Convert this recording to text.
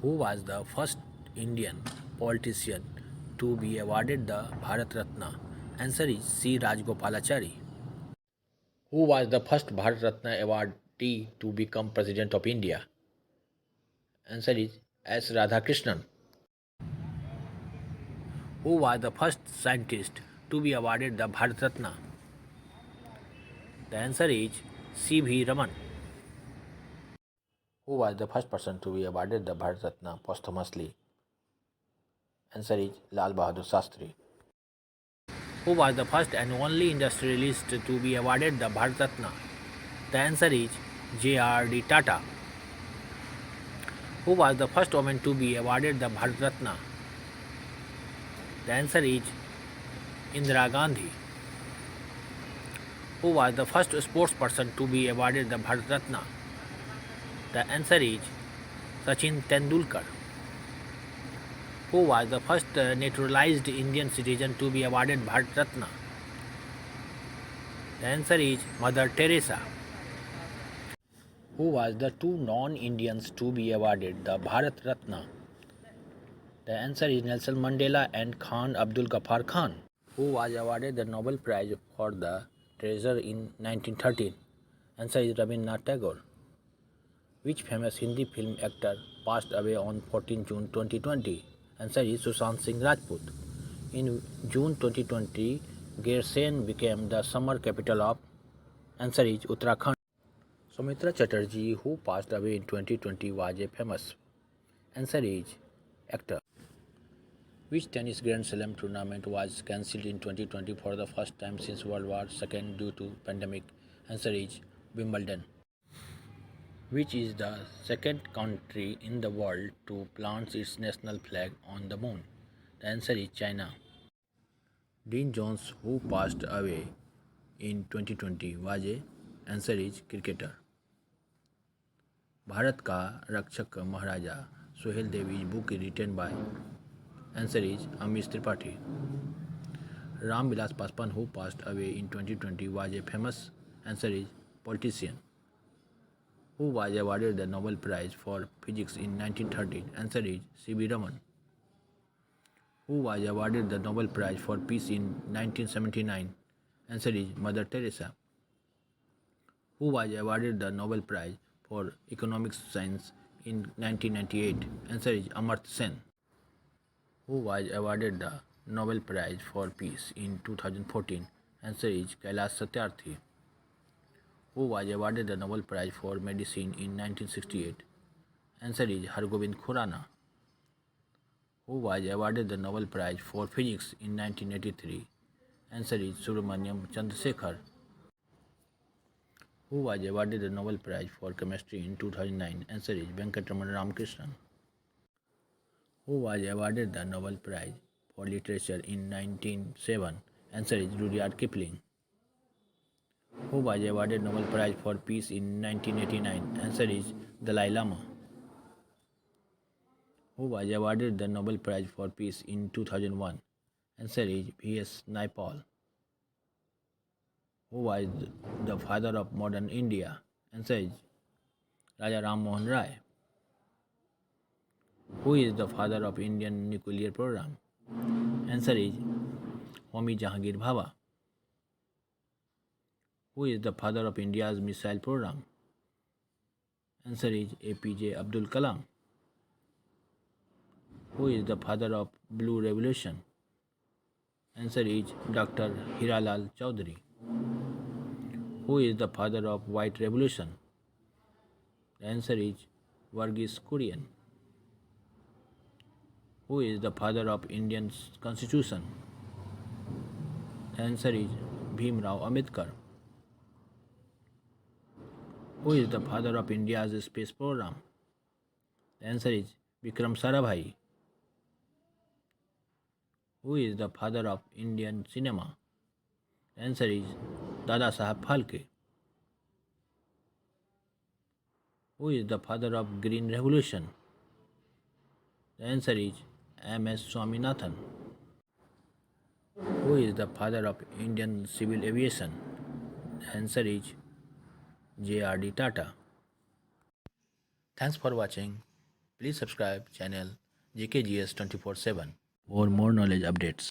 Who was the first Indian politician to be awarded the Bharat Ratna? Answer is C. Rajgopalachari. Who was the first Bharat Ratna awardee to become President of India? Answer is S. Radhakrishnan. Who was the first scientist to be awarded the Bharat Ratna? The answer is C. V. Raman. Who was the first person to be awarded the Bharat Ratna posthumously? Answer is Lal Bahadur Shastri. Who was the first and only industrialist to be awarded the Bharat Ratna? The answer is J.R.D. Tata. Who was the first woman to be awarded the Bharat Ratna? The answer is Indira Gandhi. Who was the first sports person to be awarded the Bharat Ratna? The answer is Sachin Tendulkar. Who was the first naturalized Indian citizen to be awarded Bharat Ratna? The answer is Mother Teresa. Who was the two non-Indians to be awarded the Bharat Ratna? The answer is Nelson Mandela and Khan Abdul Ghaffar Khan. Who was awarded the Nobel Prize for the Treasure in 1913? Answer is Rabindranath Tagore. Which famous Hindi film actor passed away on 14 June 2020? Answer is Sushant Singh Rajput. In June 2020, Gairsen became the summer capital of. Answer is Uttarakhand. Sumitra Chatterjee, who passed away in 2020, was a famous. Answer is actor. Which tennis Grand Slam tournament was cancelled in 2020 for the first time since World War II due to pandemic? Answer is Wimbledon. Which is the second country in the world to plant its national flag on the moon? The answer is China. Dean Jones, who passed away in 2020, was a. Answer is cricketer. Bharat का रक्षक महाराजा Suhel Dev is book written by. Answer is Amish Tripathi. Ram Vilas Paswan, who passed away in 2020, was a famous. Answer is politician. Who was awarded the Nobel Prize for Physics in 1913? Answer is C.V. Raman. Who was awarded the Nobel Prize for Peace in 1979? Answer is Mother Teresa. Who was awarded the Nobel Prize for Economics Science in 1998? Answer is Amartya Sen. Who was awarded the Nobel Prize for Peace in 2014? Answer is Kailash Satyarthi. Who was awarded the Nobel Prize for Medicine in 1968? Answer is Hargobind Khurana. Who was awarded the Nobel Prize for Physics in 1983? Answer is Subramaniam Chandrasekhar. Who was awarded the Nobel Prize for Chemistry in 2009? Answer is Venkatraman Ramakrishnan. Who was awarded the Nobel Prize for Literature in 1907? Answer is Rudyard Kipling. Who was awarded Nobel Prize for Peace in 1989? Answer is Dalai Lama. Who was awarded the Nobel Prize for Peace in 2001? Answer is V.S. Naipaul. Who was the father of modern India? Answer is Raja Ram Mohan Rai. Who is the father of Indian nuclear program? Answer is Homi Jahangir Bhabha. Who is the father of India's missile program? Answer is APJ Abdul Kalam. Who is the father of Blue Revolution? Answer is Dr. Hiralal Chaudhary. Who is the father of White Revolution? The answer is Varghese Kurian. Who is the father of Indian Constitution? The answer is Bhim Rao Ambedkar. Who is the father of India's space program? The answer is Vikram Sarabhai. Who is the father of Indian cinema? The answer is Dada Saheb Phalke. Who is the father of Green Revolution? The answer is M.S. Swaminathan. Who is the father of Indian civil aviation? The answer is J.R.D. Tata. Thanks for watching. Please subscribe channel JKGS 24/7 for more knowledge updates.